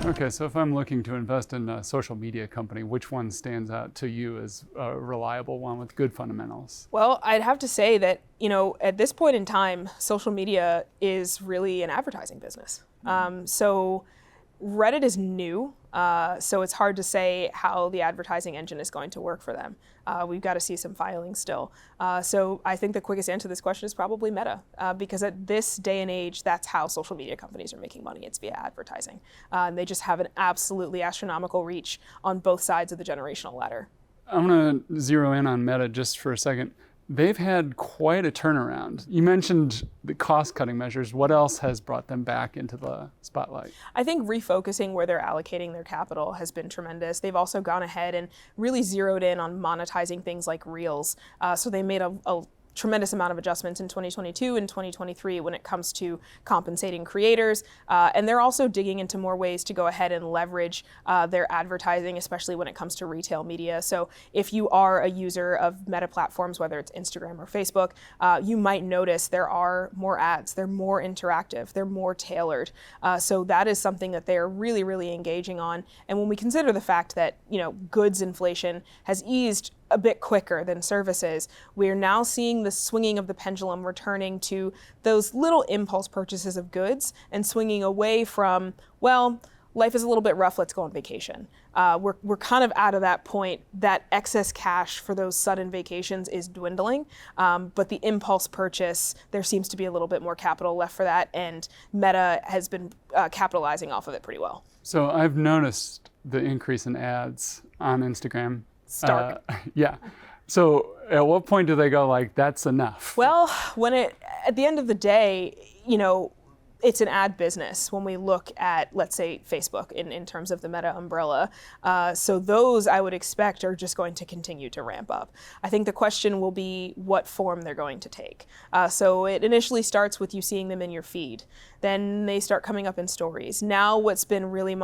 Okay, so if I'm looking to invest in a social media company, which one stands out to you as a reliable one with good fundamentals? Well, I'd have to say that, at this point in time, social media is really an advertising business. So Reddit is new, so it's hard to say how the advertising engine is going to work for them. We've got to see some filings still. So I think the quickest answer to this question is probably Meta, because at this day and age, that's how social media companies are making money. It's via advertising. They just have an absolutely astronomical reach on both sides of the generational ladder. I'm going to zero in on Meta just for a second. They've had quite a turnaround. You mentioned the cost-cutting measures. What else has brought them back into the spotlight? I think refocusing where they're allocating their capital has been tremendous. They've also gone ahead and really zeroed in on monetizing things like Reels. So they made a tremendous amount of adjustments in 2022 and 2023 when it comes to compensating creators. And they're also digging into more ways to go ahead and leverage their advertising, especially when it comes to retail media. So if you are a user of Meta platforms, whether it's Instagram or Facebook, you might notice there are more ads, they're more interactive, they're more tailored. So that is something that they're really, really engaging on. And when we consider the fact that, goods inflation has eased a bit quicker than services, we're now seeing the swinging of the pendulum returning to those little impulse purchases of goods and swinging away from, well, life is a little bit rough, let's go on vacation. We're kind of out of that point. That excess cash for those sudden vacations is dwindling, but the impulse purchase, there seems to be a little bit more capital left for that, and Meta has been capitalizing off of it pretty well. So I've noticed the increase in ads on Instagram. Stark. Yeah. So at what point do they go like, that's enough? Well, at the end of the day, it's an ad business when we look at, let's say, Facebook in terms of the Meta umbrella. So those I would expect are just going to continue to ramp up. I think the question will be what form they're going to take. So it initially starts with you seeing them in your feed. Then they start coming up in stories. Now what's been really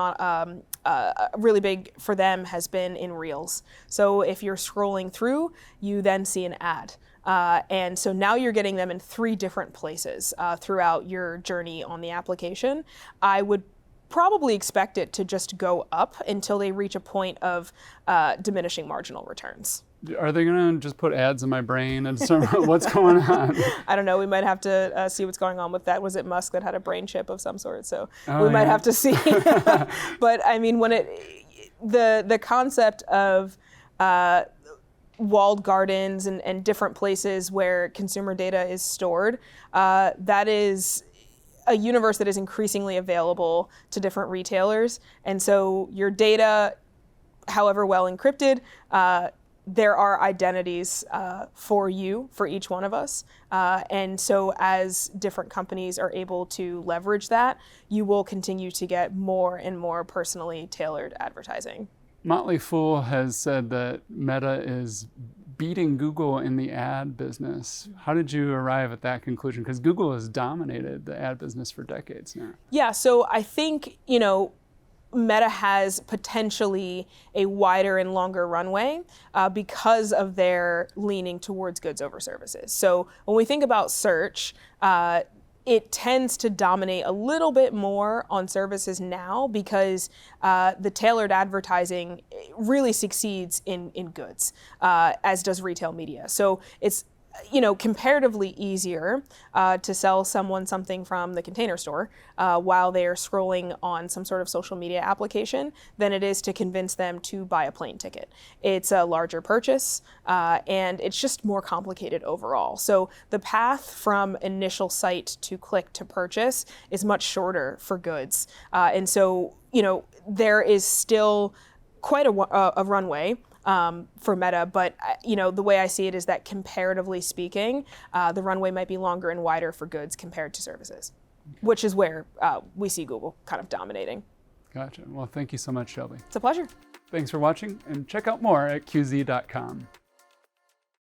really big for them has been in Reels. So if you're scrolling through, you then see an ad. And so now you're getting them in 3 different places throughout your journey on the application. I would probably expect it to just go up until they reach a point of diminishing marginal returns. Are they going to just put ads in my brain and what's going on? I don't know. We might have to see what's going on with that. Was it Musk that had a brain chip of some sort? So we might have to see. But I mean, the concept of walled gardens and different places where consumer data is stored, that is a universe that is increasingly available to different retailers. And so your data, however well encrypted, there are identities for each one of us. And so as different companies are able to leverage that, you will continue to get more and more personally tailored advertising. Motley Fool has said that Meta is beating Google in the ad business. How did you arrive at that conclusion? Because Google has dominated the ad business for decades now. Yeah, so I think, Meta has potentially a wider and longer runway because of their leaning towards goods over services. So when we think about search, it tends to dominate a little bit more on services now because the tailored advertising really succeeds in goods, as does retail media. So it's comparatively easier to sell someone something from the Container Store while they're scrolling on some sort of social media application than it is to convince them to buy a plane ticket. It's a larger purchase and it's just more complicated overall. So the path from initial site to click to purchase is much shorter for goods. And so, there is still quite a runway for Meta, but the way I see it is that comparatively speaking, the runway might be longer and wider for goods compared to services, which is where we see Google kind of dominating. Gotcha. Well, thank you so much, Shelby. It's a pleasure. Thanks for watching, and check out more at qz.com.